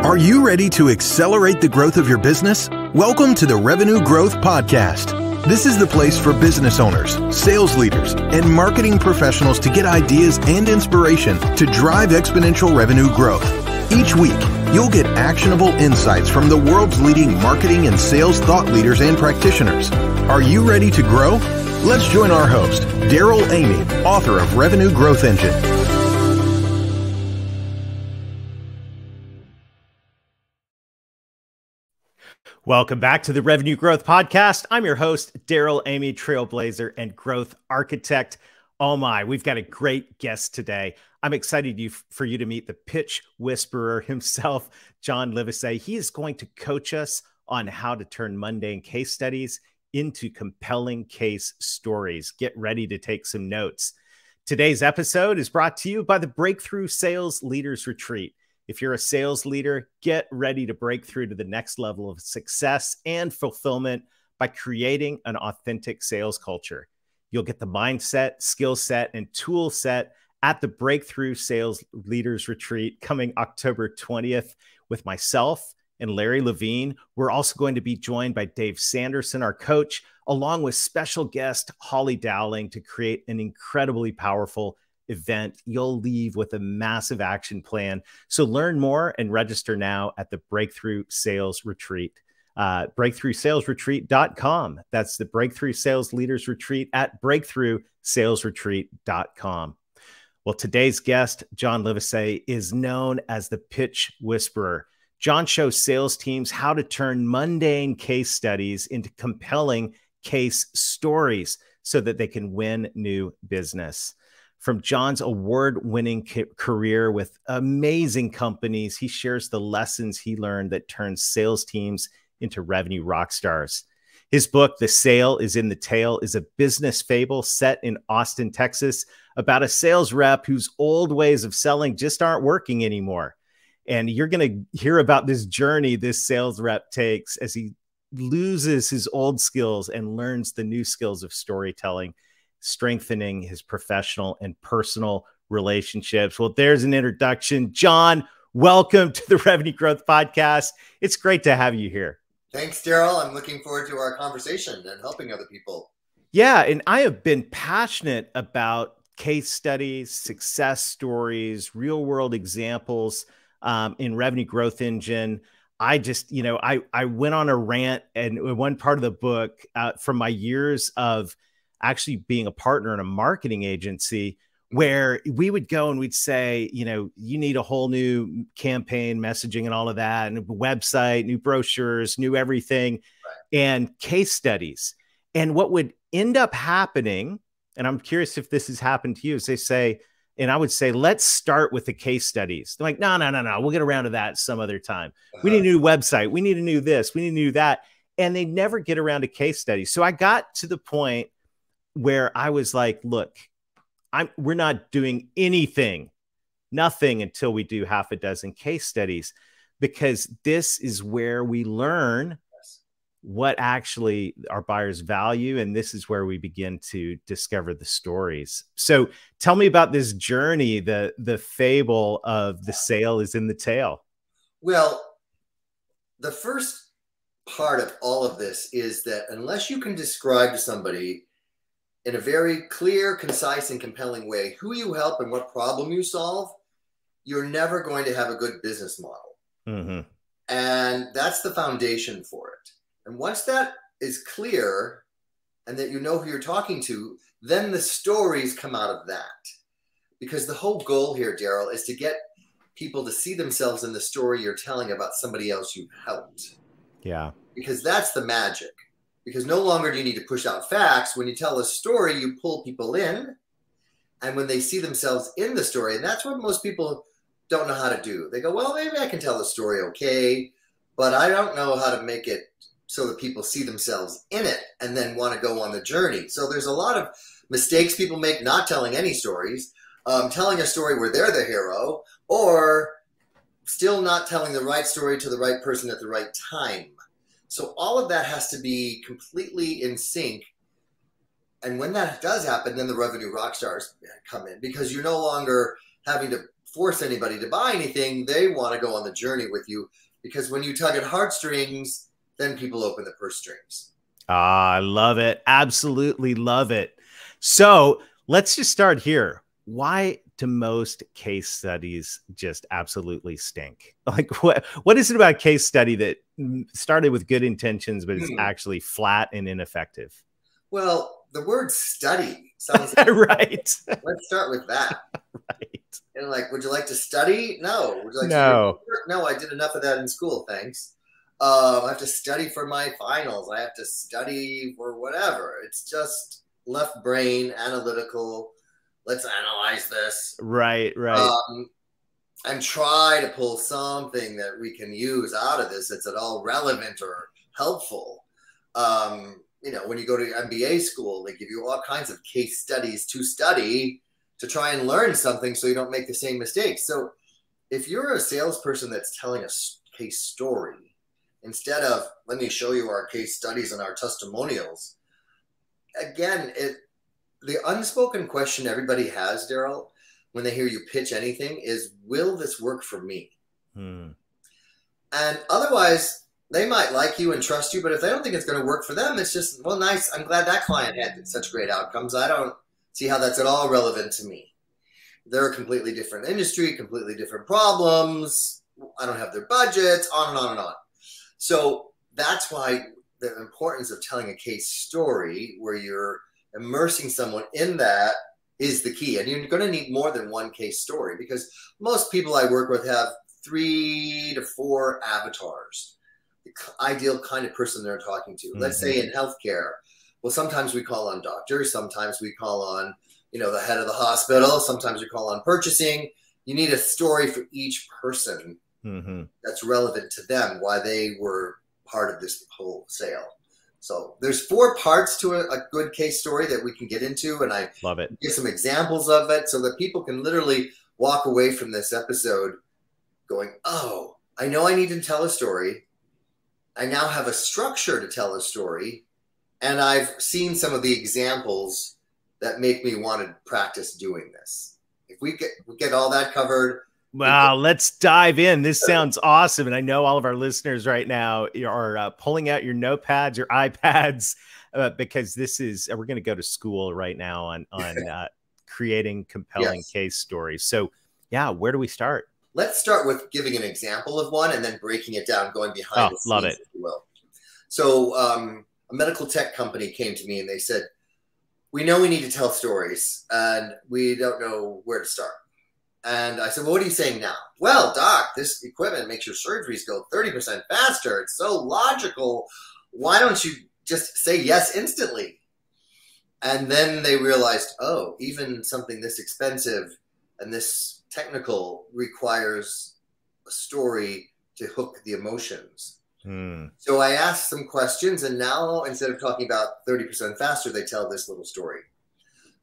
Are you ready to accelerate the growth of your business? Welcome to the Revenue Growth Podcast. This is the place for business owners, sales leaders, and marketing professionals to get ideas and inspiration to drive exponential revenue growth. Each week, you'll get actionable insights from the world's leading marketing and sales thought leaders and practitioners. Are you ready to grow? Let's join our host, Daryl Amy, author of Revenue Growth Engine. Welcome back to the Revenue Growth Podcast. I'm your host, Daryl Amy, trailblazer and growth architect. Oh my, we've got a great guest today. I'm excited for you to meet the pitch whisperer himself, John Livesay. He is going to coach us on how to turn mundane case studies into compelling case stories. Get ready to take some notes. Today's episode is brought to you by the Breakthrough Sales Leaders Retreat. If you're a sales leader, get ready to break through to the next level of success and fulfillment by creating an authentic sales culture. You'll get the mindset, skill set, and tool set at the Breakthrough Sales Leaders Retreat coming October 20th with myself and Larry Levine. We're also going to be joined by Dave Sanderson, our coach, along with special guest Holly Dowling to create an incredibly powerful event. You'll leave with a massive action plan. So learn more and register now at the Breakthrough Sales Retreat. BreakthroughSalesRetreat.com. That's the Breakthrough Sales Leaders Retreat at BreakthroughSalesRetreat.com. Well, today's guest, John Livesay, is known as the Pitch Whisperer. John shows sales teams how to turn mundane case studies into compelling case stories so that they can win new business. From John's award-winning career with amazing companies, he shares the lessons he learned that turn sales teams into revenue rock stars. His book, The Sale is in the Tail, is a business fable set in Austin, Texas, about a sales rep whose old ways of selling just aren't working anymore. And you're going to hear about this journey this sales rep takes as he loses his old skills and learns the new skills of storytelling, strengthening his professional and personal relationships. Well, there's an introduction. John, welcome to the Revenue Growth Podcast. It's great to have you here. Thanks, Daryl. I'm looking forward to our conversation and helping other people. Yeah, and I have been passionate about case studies, success stories, real world examples in Revenue Growth Engine. I just, I went on a rant and one part of the book from my years of actually being a partner in a marketing agency where we would go and we'd say, you need a whole new campaign messaging and all of that, and a website, new brochures, new everything, right, and case studies. And what would end up happening, and I'm curious if this has happened to you, is they say, and I would say, let's start with the case studies. They're like, no, we'll get around to that some other time. We need a new website. We need a new this. We need a new that. And they never get around to case studies. So I got to the point where I was like, look, we're not doing nothing until we do half a dozen case studies, because this is where we learn what actually our buyers value. And this is where we begin to discover the stories. So tell me about this journey, the fable of the sale is in the tail. Well, the first part of all of this is that unless you can describe to somebody in a very clear, concise, and compelling way who you help and what problem you solve, you're never going to have a good business model. Mm-hmm. And that's the foundation for it. And once that is clear and that you know who you're talking to, then the stories come out of that. Because the whole goal here, Daryl, is to get people to see themselves in the story you're telling about somebody else you've helped. Yeah. Because that's the magic. Because no longer do you need to push out facts. When you tell a story, you pull people in. And when they see themselves in the story, and that's what most people don't know how to do. They go, well, maybe I can tell the story okay, but I don't know how to make it so that people see themselves in it and then want to go on the journey. So there's a lot of mistakes people make not telling any stories, telling a story where they're the hero, or still not telling the right story to the right person at the right time. So all of that has to be completely in sync. And when that does happen, then the revenue rock stars come in, because you're no longer having to force anybody to buy anything. They want to go on the journey with you, because when you tug at heartstrings, then people open the purse strings. Ah, I love it. Absolutely love it. So let's just start here. Why do most case studies just absolutely stink? Like, what is it about case study that started with good intentions, but is actually flat and ineffective? Well, the word study sounds right. Let's start with that. Right. And like, would you like to study? No. Would you like No. to? No, I did enough of that in school. Thanks. I have to study for my finals. I have to study for whatever. It's just left brain, analytical. Let's analyze this. Right. And try to pull something that we can use out of this that's at all relevant or helpful. When you go to MBA school, they give you all kinds of case studies to study to try and learn something so you don't make the same mistakes. So if you're a salesperson that's telling a case story, instead of, let me show you our case studies and our testimonials, again, the unspoken question everybody has, Daryl, when they hear you pitch anything is, will this work for me? And otherwise, they might like you and trust you, but if they don't think it's going to work for them, it's just, well, nice. I'm glad that client had such great outcomes. I don't see how that's at all relevant to me. They're a completely different industry, completely different problems. I don't have their budgets, on and on and on. So that's why the importance of telling a case story where you're immersing someone in that is the key. And you're going to need more than one case story, because most people I work with have 3 to 4 avatars, the ideal kind of person they're talking to. Let's say in healthcare, well, sometimes we call on doctors, sometimes we call on, the head of the hospital, sometimes we call on purchasing. You need a story for each person that's relevant to them, why they were part of this whole sale. So there's 4 parts to a good case story that we can get into, and I love it. Give some examples of it so that people can literally walk away from this episode going, oh, I know I need to tell a story. I now have a structure to tell a story, and I've seen some of the examples that make me want to practice doing this. If we get all that covered. Wow, let's dive in. This sounds awesome. And I know all of our listeners right now are pulling out your notepads, your iPads, because we're going to go to school right now on creating compelling case stories. So yeah, where do we start? Let's start with giving an example of one and then breaking it down, going behind the scenes, love it. if you will. So a medical tech company came to me and they said, we know we need to tell stories and we don't know where to start. And I said, well, what are you saying now? Well, doc, this equipment makes your surgeries go 30% faster. It's so logical. Why don't you just say yes instantly? And then they realized, oh, even something this expensive and this technical requires a story to hook the emotions. So I asked some questions, and now instead of talking about 30% faster, they tell this little story.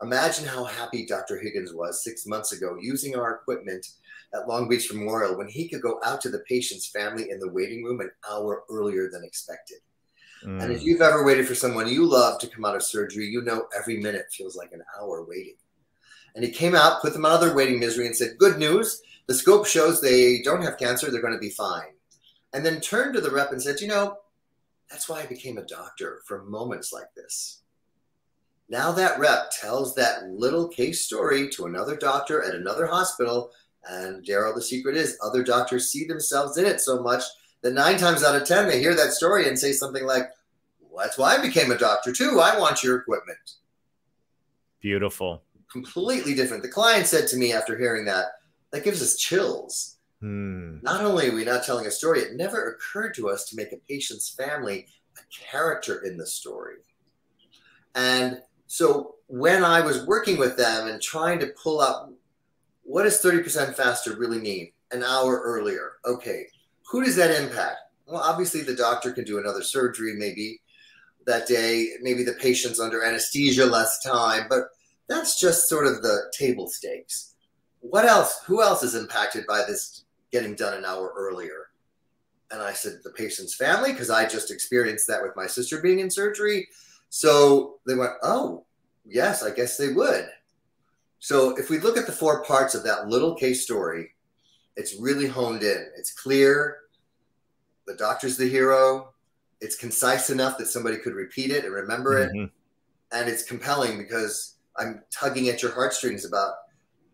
Imagine how happy Dr. Higgins was 6 months ago using our equipment at Long Beach Memorial when he could go out to the patient's family in the waiting room an hour earlier than expected. And if you've ever waited for someone you love to come out of surgery, you know every minute feels like an hour waiting. And he came out, put them out of their waiting misery and said, good news, the scope shows they don't have cancer, they're going to be fine. And then turned to the rep and said, that's why I became a doctor, for moments like this. Now that rep tells that little case story to another doctor at another hospital, and Daryl, the secret is other doctors see themselves in it so much that 9 times out of 10, they hear that story and say something like, well, that's why I became a doctor too. I want your equipment. Beautiful. Completely different. The client said to me after hearing that gives us chills. Not only are we not telling a story, it never occurred to us to make a patient's family a character in the story. And so when I was working with them and trying to pull up, what does 30% faster really mean? An hour earlier. Okay, who does that impact? Well, obviously the doctor can do another surgery maybe that day. Maybe the patient's under anesthesia less time, but that's just sort of the table stakes. What else? Who else is impacted by this getting done an hour earlier? And I said, the patient's family, because I just experienced that with my sister being in surgery. So they went, oh, yes, I guess they would. So if we look at the 4 parts of that little case story, it's really honed in. It's clear. The doctor's the hero. It's concise enough that somebody could repeat it and remember it. And it's compelling because I'm tugging at your heartstrings about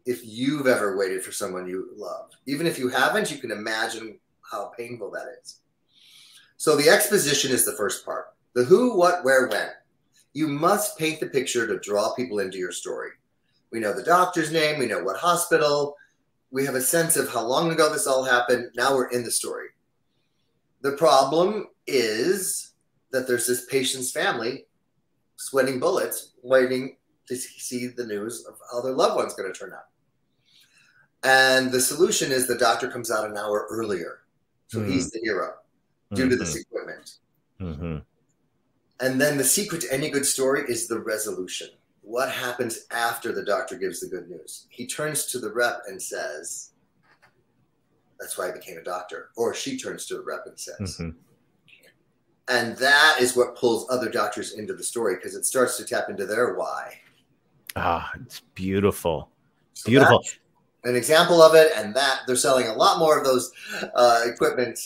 if you've ever waited for someone you love. Even if you haven't, you can imagine how painful that is. So the exposition is the first part. The who, what, where, when. You must paint the picture to draw people into your story. We know the doctor's name. We know what hospital. We have a sense of how long ago this all happened. Now we're in the story. The problem is that there's this patient's family sweating bullets, waiting to see the news of how their loved one's going to turn out. And the solution is the doctor comes out an hour earlier. So he's the hero due to this equipment. And then the secret to any good story is the resolution. What happens after the doctor gives the good news? He turns to the rep and says, that's why I became a doctor. Or she turns to the rep and says. And that is what pulls other doctors into the story because it starts to tap into their why. Ah, it's beautiful. So Beautiful. An example of it, and that they're selling a lot more of those equipment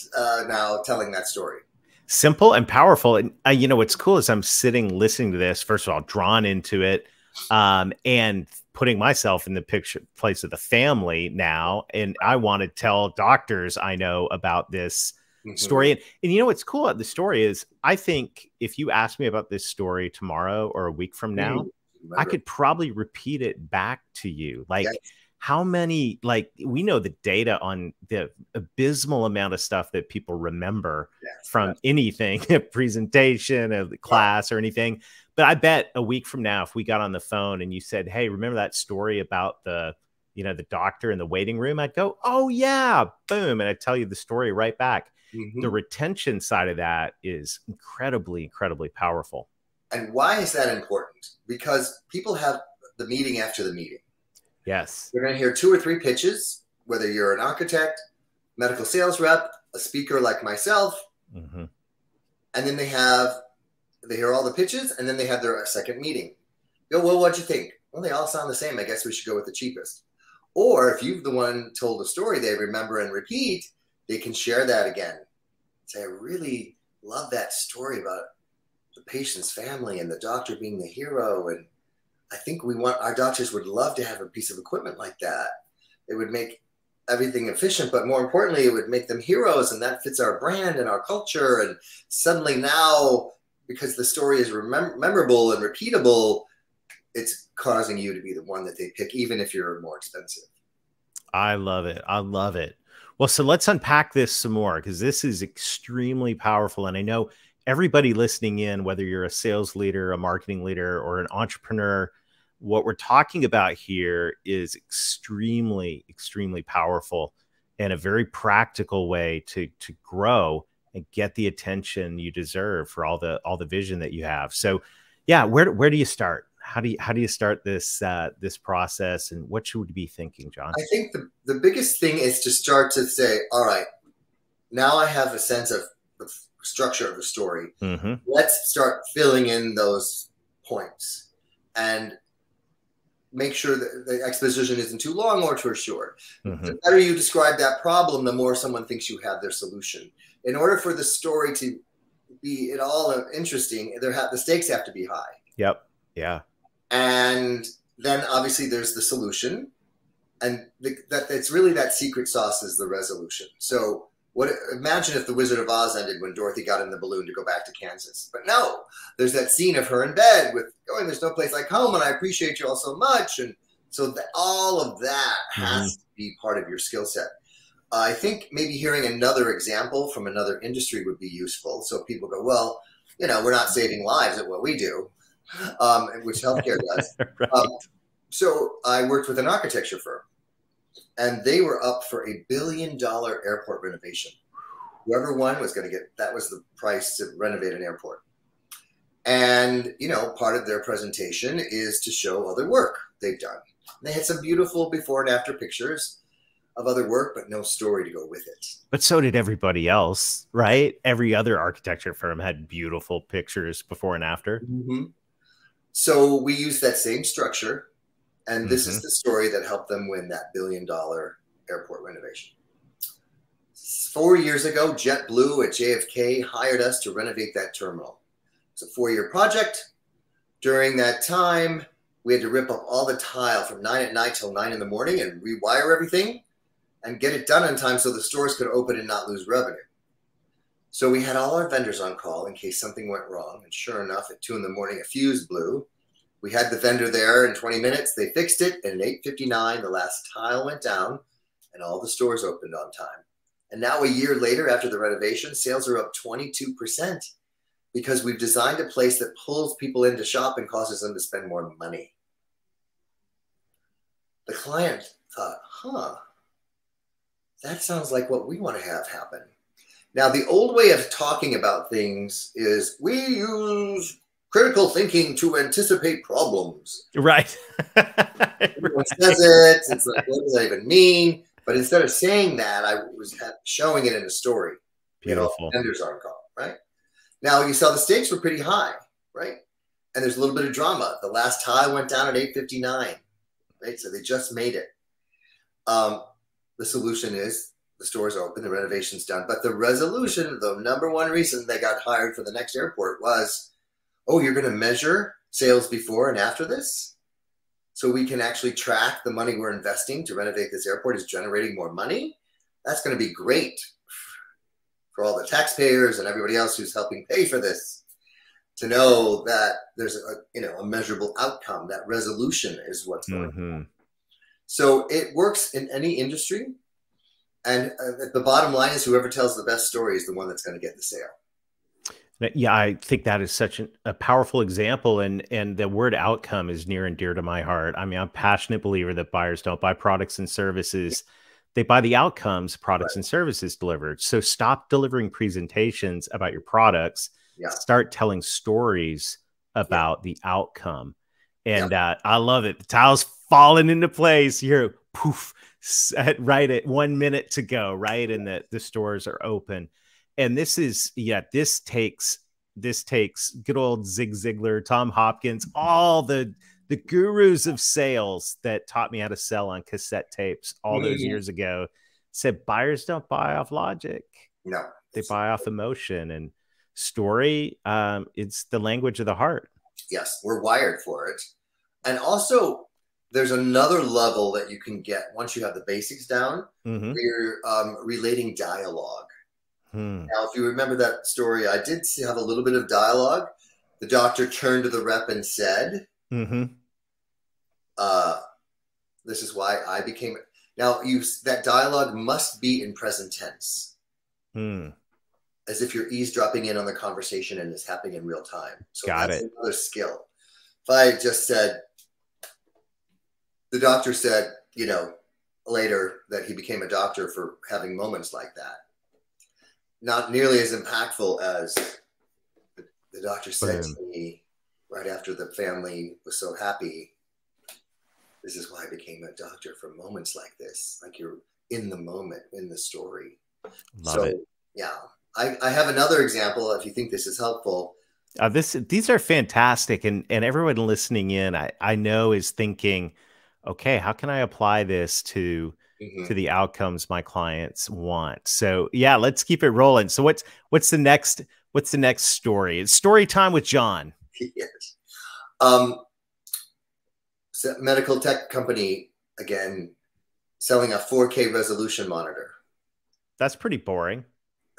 now telling that story. Simple and powerful. And you know, what's cool is I'm sitting listening to this, first of all, drawn into it, and putting myself in the place of the family now. And I want to tell doctors I know about this story. And you know, what's cool about the story is I think if you ask me about this story tomorrow or a week from now, I could probably repeat it back to you. Like, how many, like, we know the data on the abysmal amount of stuff that people remember from anything, a presentation, a class or anything. But I bet a week from now, if we got on the phone and you said, hey, remember that story about the, you know, the doctor in the waiting room? I'd go, oh yeah, boom. And I'd tell you the story right back. The retention side of that is incredibly, incredibly powerful. And why is that important? Because people have the meeting after the meeting. Yes. You're going to hear 2 or 3 pitches, whether you're an architect, medical sales rep, a speaker like myself. And then they hear all the pitches, and then they have their second meeting. You go, well, what'd you think? Well, they all sound the same. I guess we should go with the cheapest. Or if you've the one told a story they remember and repeat, they can share that again. Say, I really love that story about the patient's family and the doctor being the hero. And I think our doctors would love to have a piece of equipment like that. It would make everything efficient, but more importantly, it would make them heroes. And that fits our brand and our culture. And suddenly now, because the story is memorable and repeatable, it's causing you to be the one that they pick, even if you're more expensive. I love it. I love it. Well, so let's unpack this some more, because this is extremely powerful. And I know everybody listening in, whether you're a sales leader, a marketing leader, or an entrepreneur, what we're talking about here is extremely, extremely powerful and a very practical way to grow and get the attention you deserve for all the vision that you have. So yeah, where do you start? How do you start this this process, and what should we be thinking, John? I think the biggest thing is to start to say, all right, now I have a sense of the structure of the story. Let's start filling in those points and make sure that the exposition isn't too long or too short. The better you describe that problem, the more someone thinks you have their solution. In order for the story to be at all interesting, the stakes have to be high. Yep. Yeah. And then obviously there's the solution, and it's really that secret sauce is the resolution. So imagine if the Wizard of Oz ended when Dorothy got in the balloon to go back to Kansas. But no, there's that scene of her in bed with going, there's no place like home, and I appreciate you all so much. And so all of that has to be part of your skill set. I think maybe hearing another example from another industry would be useful. So people go, well, you know, we're not saving lives at what we do, which healthcare does. Right. So I worked with an architecture firm, and they were up for $1 billion airport renovation. Whoever won was going to get, that was the price to renovate an airport. And, you know, part of their presentation is to show other work they've done. They had some beautiful before and after pictures of other work, but no story to go with it. But so did everybody else, right? Every other architecture firm had beautiful pictures before and after. So we used that same structure, And this is the story that helped them win that billion-dollar airport renovation. 4 years ago, JetBlue at JFK hired us to renovate that terminal. It's a 4-year project. During that time, we had to rip up all the tile from 9 at night till 9 in the morning and rewire everything and get it done in time so the stores could open and not lose revenue. So we had all our vendors on call in case something went wrong. And sure enough, at 2 in the morning, a fuse blew. We had the vendor there in 20 minutes. They fixed it. And at 8:59, the last tile went down and all the stores opened on time. And now a year later, after the renovation, sales are up 22% because we've designed a place that pulls people in to shop and causes them to spend more money. The client thought, that sounds like what we want to have happen. Now, the old way of talking about things is we use critical thinking to anticipate problems. Right. Everyone says it. It's like, what does that even mean? But instead of saying that, I was showing it in a story. Beautiful. Vendors on call, right? Now, you saw the stakes were pretty high, right? And there's a little bit of drama. The last tile went down at 8:59, right? So they just made it. The solution is the store's open, the renovation's done. But the resolution, the number one reason they got hired for the next airport was, oh, you're going to measure sales before and after this? So we can actually track the money we're investing to renovate this airport is generating more money? That's going to be great for all the taxpayers and everybody else who's helping pay for this to know that there's a measurable outcome. That resolution is what's going on. So it works in any industry. And the bottom line is whoever tells the best story is the one that's going to get the sale. Yeah, I think that is such a powerful example. And the word outcome is near and dear to my heart. I mean, I'm a passionate believer that buyers don't buy products and services. They buy the outcomes products and services delivered. So stop delivering presentations about your products. Start telling stories about the outcome. And I love it. The tile's falling into place. You're poof, right at 1 minute to go, right? And the stores are open. And this is, this takes good old Zig Ziglar, Tom Hopkins, all the gurus of sales that taught me how to sell on cassette tapes all those years ago said buyers don't buy off logic. No, they buy off emotion and story. It's the language of the heart. Yes, we're wired for it. And also, there's another level that you can get once you have the basics down. Where you're relating dialogue. Now, if you remember that story, I did have a little bit of dialogue. The doctor turned to the rep and said, this is why I became... Now, that dialogue must be in present tense. As if you're eavesdropping in on the conversation and it's happening in real time. So that's another skill. If I just said, the doctor said, later that he became a doctor for having moments like that. Not nearly as impactful as the doctor said to me right after the family was so happy. This is why I became a doctor, for moments like this. Like you're in the moment, in the story. Love it. Yeah. I have another example if you think this is helpful. These are fantastic. And everyone listening in, I know is thinking, okay, how can I apply this to the outcomes my clients want? So let's keep it rolling. So what's the next story? It's story time with John. Yes. Medical tech company, again, selling a 4K resolution monitor. That's pretty boring.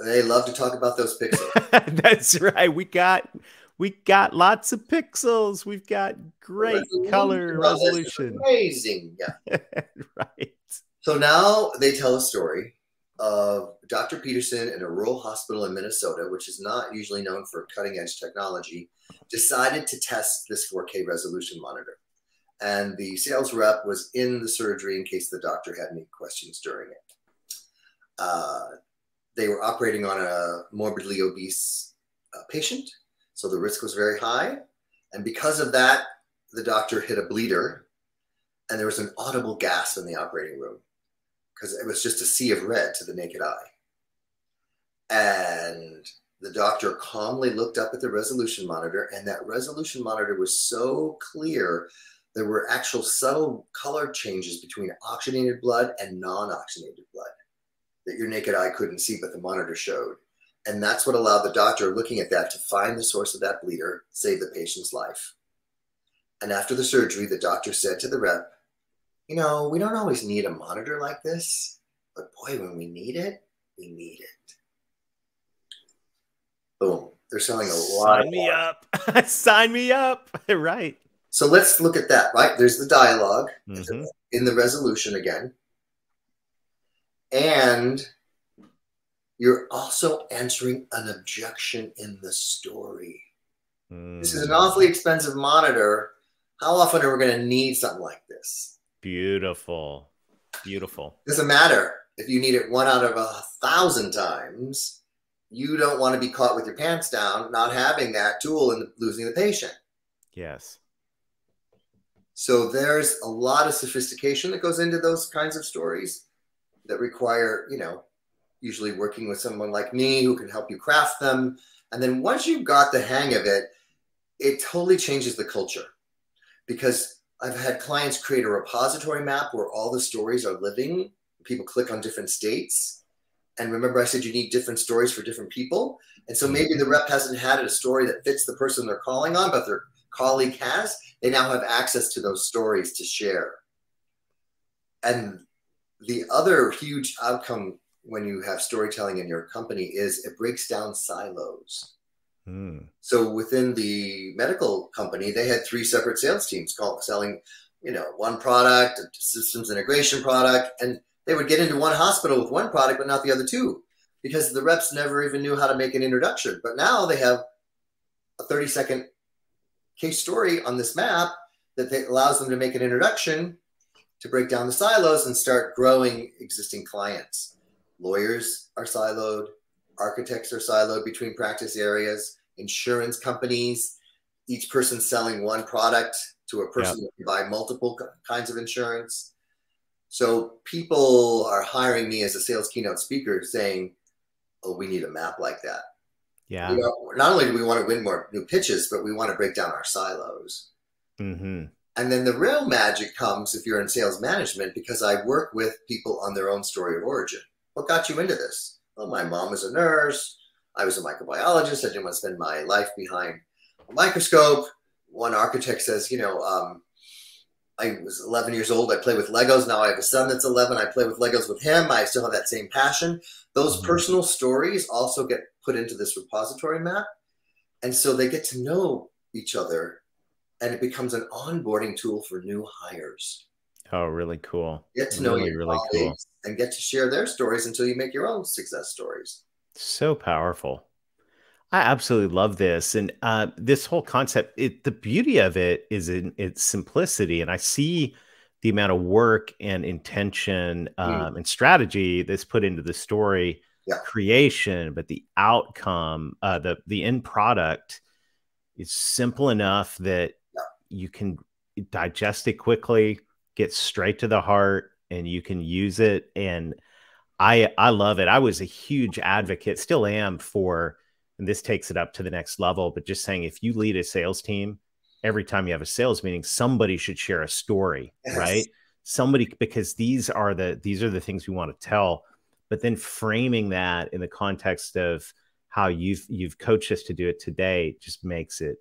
They love to talk about those pixels. That's right. We got lots of pixels. We've got great color resolution. Amazing. Yeah. Right. So now they tell a story of Dr. Peterson in a rural hospital in Minnesota, which is not usually known for cutting edge technology, decided to test this 4K resolution monitor. And the sales rep was in the surgery in case the doctor had any questions during it. They were operating on a morbidly obese patient. So the risk was very high. And because of that, the doctor hit a bleeder and there was an audible gasp in the operating room because it was just a sea of red to the naked eye. And the doctor calmly looked up at the resolution monitor, and that resolution monitor was so clear there were actual subtle color changes between oxygenated blood and non-oxygenated blood that your naked eye couldn't see, but the monitor showed. And that's what allowed the doctor looking at that to find the source of that bleeder, save the patient's life. And after the surgery, the doctor said to the rep, you know, we don't always need a monitor like this, but boy, when we need it, we need it. Boom. They're selling a lot. Sign me up. Sign me up. Right. So let's look at that, right? There's the dialogue in the resolution again. And you're also answering an objection in the story. This is an awfully expensive monitor. How often are we going to need something like this? Beautiful. Beautiful. Doesn't matter if you need it 1 out of 1,000 times. You don't want to be caught with your pants down, not having that tool and losing the patient. Yes. So there's a lot of sophistication that goes into those kinds of stories that require, you know, usually working with someone like me who can help you craft them. And then once you've got the hang of it, it totally changes the culture. Because I've had clients create a repository map where all the stories are living. People click on different states. And remember I said you need different stories for different people. And so maybe the rep hasn't had a story that fits the person they're calling on, but their colleague has. They now have access to those stories to share. And the other huge outcome when you have storytelling in your company is it breaks down silos. So within the medical company, they had 3 separate sales teams selling, you know, one product, a systems integration product, and they would get into one hospital with one product, but not the other 2, because the reps never even knew how to make an introduction. But now they have a 30-second case story on this map that allows them to make an introduction to break down the silos and start growing existing clients. Lawyers are siloed. Architects are siloed between practice areas. Insurance companies, each person selling one product to a person who can buy multiple kinds of insurance. So people are hiring me as a sales keynote speaker saying, oh, we need a map like that. Yeah. You know, not only do we want to win more new pitches, but we want to break down our silos. And then the real magic comes if you're in sales management, because I work with people on their own story of origin. What got you into this? Well, my mom was a nurse. I was a microbiologist. I didn't want to spend my life behind a microscope. One architect says, you know, I was 11 years old. I play with Legos. Now I have a son that's 11. I play with Legos with him. I still have that same passion. Those personal stories also get put into this repository map. And so they get to know each other, and it becomes an onboarding tool for new hires. Oh, really cool. Get to know your colleagues and get to share their stories until you make your own success stories. So powerful. I absolutely love this. And this whole concept, the beauty of it is in its simplicity. And I see the amount of work and intention and strategy that's put into the story creation, but the outcome, the end product is simple enough that you can digest it quickly, get straight to the heart, and you can use it. And I love it. I was a huge advocate, still am, for, and this takes it up to the next level, but just saying, if you lead a sales team, every time you have a sales meeting, somebody should share a story, right? Somebody, because these are the things we want to tell, but then framing that in the context of how you've coached us to do it today just makes it,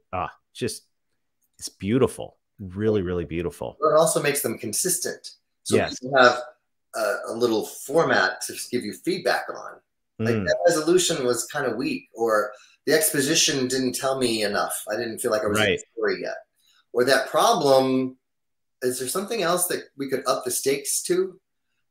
it's beautiful. Really, really beautiful. It also makes them consistent. So you have a little format to give you feedback on. Like that resolution was kind of weak, or the exposition didn't tell me enough. I didn't feel like I was in the story yet. Or that problem, is there something else that we could up the stakes to?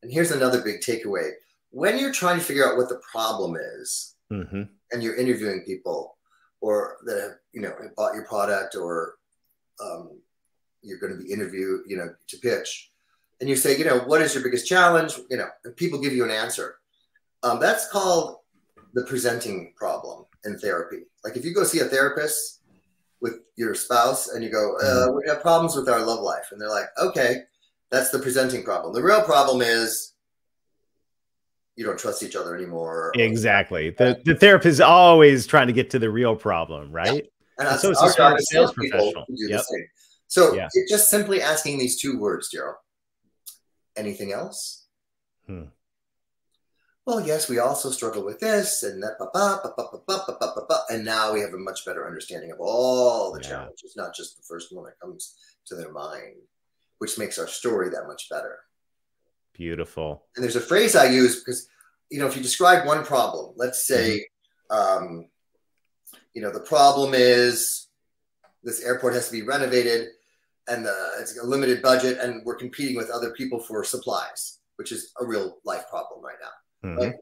And here's another big takeaway. When you're trying to figure out what the problem is, and you're interviewing people, or that have, you know, bought your product, or you're going to be interviewed, you know, to pitch, and you say, you know, what is your biggest challenge? You know, and people give you an answer. That's called the presenting problem in therapy. Like if you go see a therapist with your spouse and you go, we have problems with our love life. And they're like, okay, that's the presenting problem. The real problem is you don't trust each other anymore. Exactly. The therapist is always trying to get to the real problem, right? And so it's a smart sales professional. So Yeah. it's just simply asking these 2 words, Daryl. Anything else? Well, yes, we also struggle with this and that, and now we have a much better understanding of all the challenges, not just the first one that comes to their mind, which makes our story that much better. Beautiful. And there's a phrase I use because, you know, if you describe one problem, let's say, you know, the problem is this airport has to be renovated and it's a limited budget and we're competing with other people for supplies, which is a real life problem right now. Right?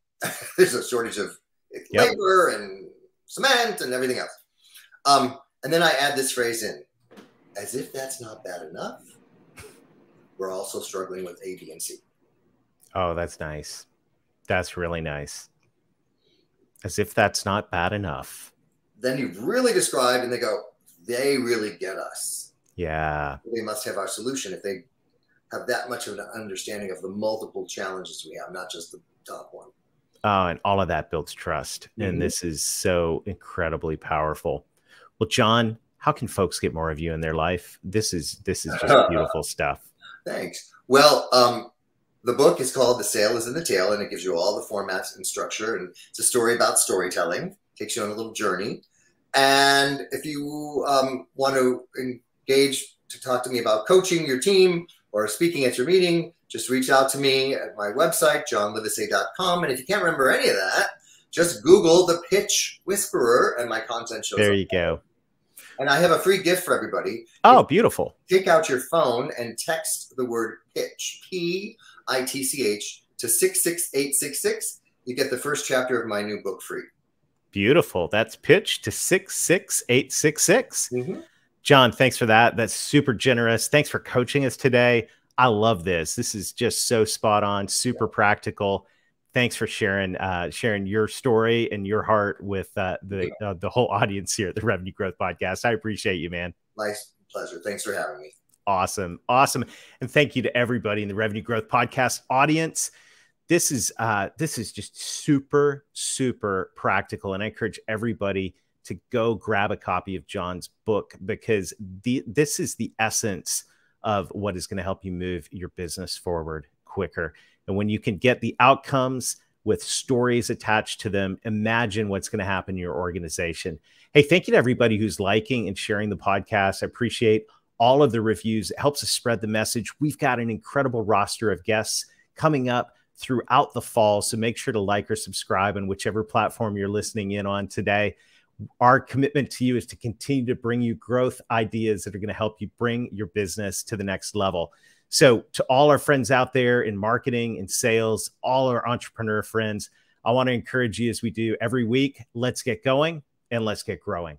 There's a shortage of labor and cement and everything else. And then I add this phrase in, as if that's not bad enough, we're also struggling with A, B, and C. Oh, that's nice. That's really nice. As if that's not bad enough. Then you've really described and they go, they really get us. Yeah. They must have our solution if they have that much of an understanding of the multiple challenges we have, not just the top one. Oh, and all of that builds trust. And this is so incredibly powerful. Well, John, how can folks get more of you in their life? This is just beautiful stuff. Thanks. Well, the book is called The Sale is in the Tale, and it gives you all the formats and structure. And it's a story about storytelling. Takes you on a little journey. And if you want to engage to talk to me about coaching your team or speaking at your meeting, just reach out to me at my website, johnlivesay.com. And if you can't remember any of that, just Google the Pitch Whisperer and my content shows up. There you go. And I have a free gift for everybody. Oh, beautiful. Take out your phone and text the word pitch, P-I-T-C-H, to 66866. You get the first chapter of my new book free. Beautiful. That's pitch to 66866. John, thanks for that. That's super generous. Thanks for coaching us today. I love this. This is just so spot on, super practical. Thanks for sharing your story and your heart with the whole audience here at the Revenue Growth Podcast. I appreciate you, man. My pleasure. Thanks for having me. Awesome. Awesome. And thank you to everybody in the Revenue Growth Podcast audience. This is just super, super practical. And I encourage everybody to go grab a copy of John's book, because this is the essence of what is going to help you move your business forward quicker. And when you can get the outcomes with stories attached to them, imagine what's going to happen in your organization. Hey, thank you to everybody who's liking and sharing the podcast. I appreciate all of the reviews. It helps us spread the message. We've got an incredible roster of guests coming up throughout the fall. So make sure to like or subscribe on whichever platform you're listening in on today. Our commitment to you is to continue to bring you growth ideas that are going to help you bring your business to the next level. So to all our friends out there in marketing and sales, all our entrepreneur friends, I want to encourage you, as we do every week, let's get going and let's get growing.